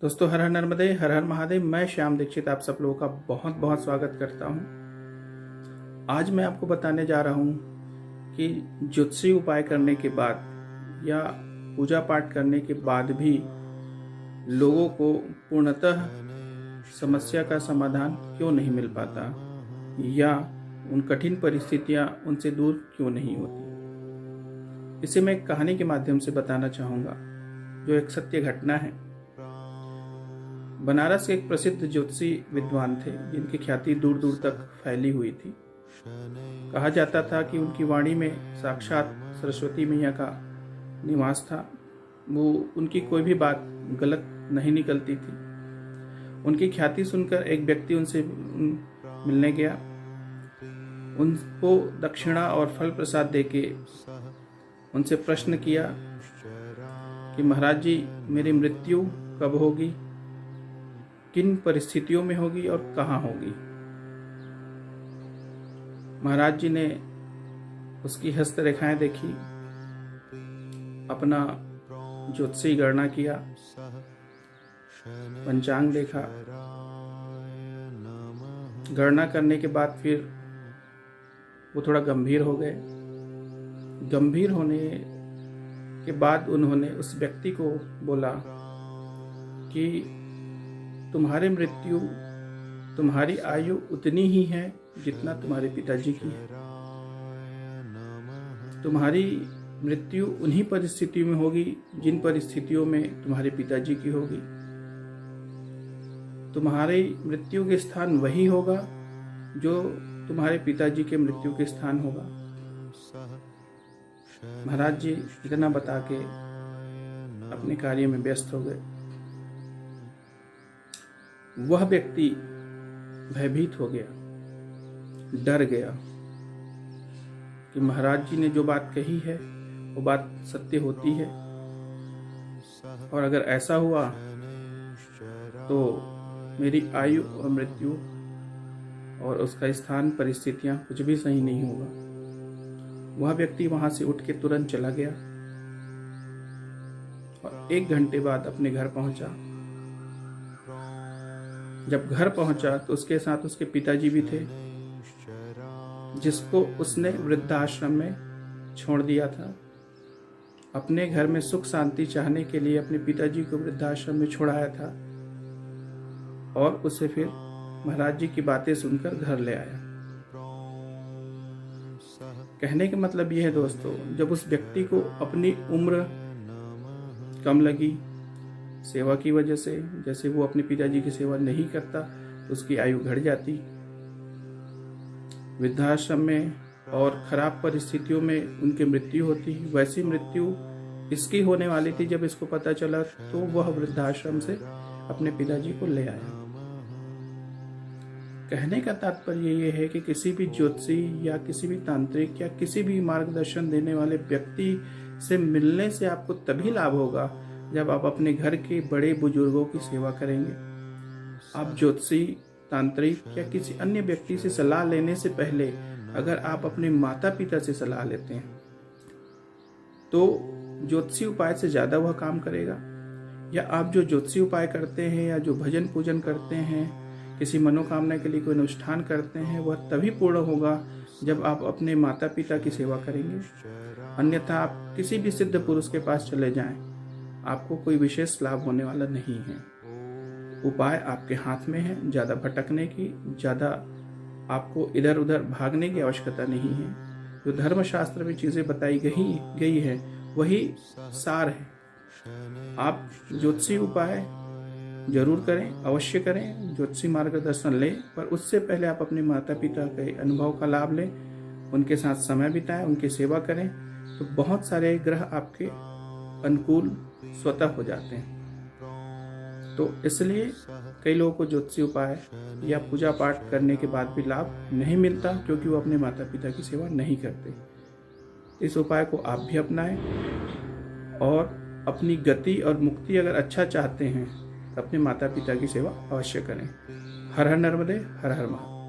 दोस्तों, हर हर नर्मदे, हर हर महादेव। मैं श्याम दीक्षित आप सब लोगों का बहुत बहुत स्वागत करता हूं। आज मैं आपको बताने जा रहा हूं कि ज्योतिषी उपाय करने के बाद या पूजा पाठ करने के बाद भी लोगों को पूर्णतः समस्या का समाधान क्यों नहीं मिल पाता या उन कठिन परिस्थितियां उनसे दूर क्यों नहीं होती। इसे मैं एक कहानी के माध्यम से बताना चाहूँगा, जो एक सत्य घटना है। बनारस के एक प्रसिद्ध ज्योतिषी विद्वान थे, जिनकी ख्याति दूर दूर तक फैली हुई थी। कहा जाता था कि उनकी वाणी में साक्षात सरस्वती मैया का निवास था। वो उनकी कोई भी बात गलत नहीं निकलती थी। उनकी ख्याति सुनकर एक व्यक्ति उनसे मिलने गया। उनको दक्षिणा और फल प्रसाद देके उनसे प्रश्न किया कि महाराज जी, मेरी मृत्यु कब होगी, किन परिस्थितियों में होगी और कहाँ होगी। महाराज जी ने उसकी हस्तरेखाएं देखी, अपना ज्योतिषी गणना किया, पंचांग देखा। गणना करने के बाद फिर वो थोड़ा गंभीर हो गए। गंभीर होने के बाद उन्होंने उस व्यक्ति को बोला कि तुम्हारी आयु उतनी ही है जितना तुम्हारे पिताजी की है। तुम्हारी मृत्यु उन्हीं परिस्थितियों में होगी जिन परिस्थितियों में तुम्हारे पिताजी की होगी। तुम्हारी मृत्यु के स्थान वही होगा जो तुम्हारे पिताजी के मृत्यु के स्थान होगा। महाराज जी इतना बता के अपने कार्य में व्यस्त हो गए। वह व्यक्ति भयभीत हो गया, डर गया कि महाराज जी ने जो बात कही है वो बात सत्य होती है, और अगर ऐसा हुआ तो मेरी आयु और मृत्यु और उसका स्थान, परिस्थितियां कुछ भी सही नहीं होगा। वह व्यक्ति वहां से उठ के तुरंत चला गया और 1 घंटे बाद अपने घर पहुंचा। जब घर पहुंचा तो उसके साथ उसके पिताजी भी थे, जिसको उसने वृद्धाश्रम में छोड़ दिया था। अपने घर में सुख शांति चाहने के लिए अपने पिताजी को वृद्धाश्रम में छोड़ाया था और उसे फिर महाराज जी की बातें सुनकर घर ले आया। कहने का मतलब यह है दोस्तों, जब उस व्यक्ति को अपनी उम्र कम लगी सेवा की वजह से, जैसे वो अपने पिताजी की सेवा नहीं करता तो उसकी आयु घट जाती। वृद्धाश्रम में और खराब परिस्थितियों में उनकी मृत्यु होती। वैसी मृत्यु इसकी होने वाली थी। जब इसको पता चला तो वह वृद्धाश्रम से अपने पिताजी को ले आया। कहने का तात्पर्य ये है कि किसी भी ज्योतिषी या किसी भी तांत्रिक या किसी भी मार्गदर्शन देने वाले व्यक्ति से मिलने से आपको तभी लाभ होगा जब आप अपने घर के बड़े बुजुर्गों की सेवा करेंगे। आप ज्योतिषी, तांत्रिक या किसी अन्य व्यक्ति से सलाह लेने से पहले अगर आप अपने माता पिता से सलाह लेते हैं तो ज्योतिषी उपाय से ज्यादा वह काम करेगा। या आप जो ज्योतिषी उपाय करते हैं या जो भजन पूजन करते हैं, किसी मनोकामना के लिए कोई अनुष्ठान करते हैं, वह तभी पूर्ण होगा जब आप अपने माता पिता की सेवा करेंगे। अन्यथा आप किसी भी सिद्ध पुरुष के पास चले जाएं, आपको कोई विशेष लाभ होने वाला नहीं है। उपाय आपके हाथ में है। ज्यादा भटकने की, ज्यादा आपको इधर उधर भागने की आवश्यकता नहीं है। जो धर्मशास्त्र में चीजें बताई गई है वही सार है। आप ज्योतिषी उपाय जरूर करें, अवश्य करें, ज्योतिषी मार्गदर्शन लें, पर उससे पहले आप अपने माता पिता के अनुभव का लाभ लें, उनके साथ समय बिताएं, उनकी सेवा करें, तो बहुत सारे ग्रह आपके अनुकूल स्वतः हो जाते हैं। तो इसलिए कई लोगों को ज्योतिषी उपाय या पूजा पाठ करने के बाद भी लाभ नहीं मिलता, क्योंकि वो अपने माता पिता की सेवा नहीं करते। इस उपाय को आप भी अपनाएं और अपनी गति और मुक्ति अगर अच्छा चाहते हैं तो अपने माता पिता की सेवा अवश्य करें। हर हर नर्मदे, हर हर महादेव।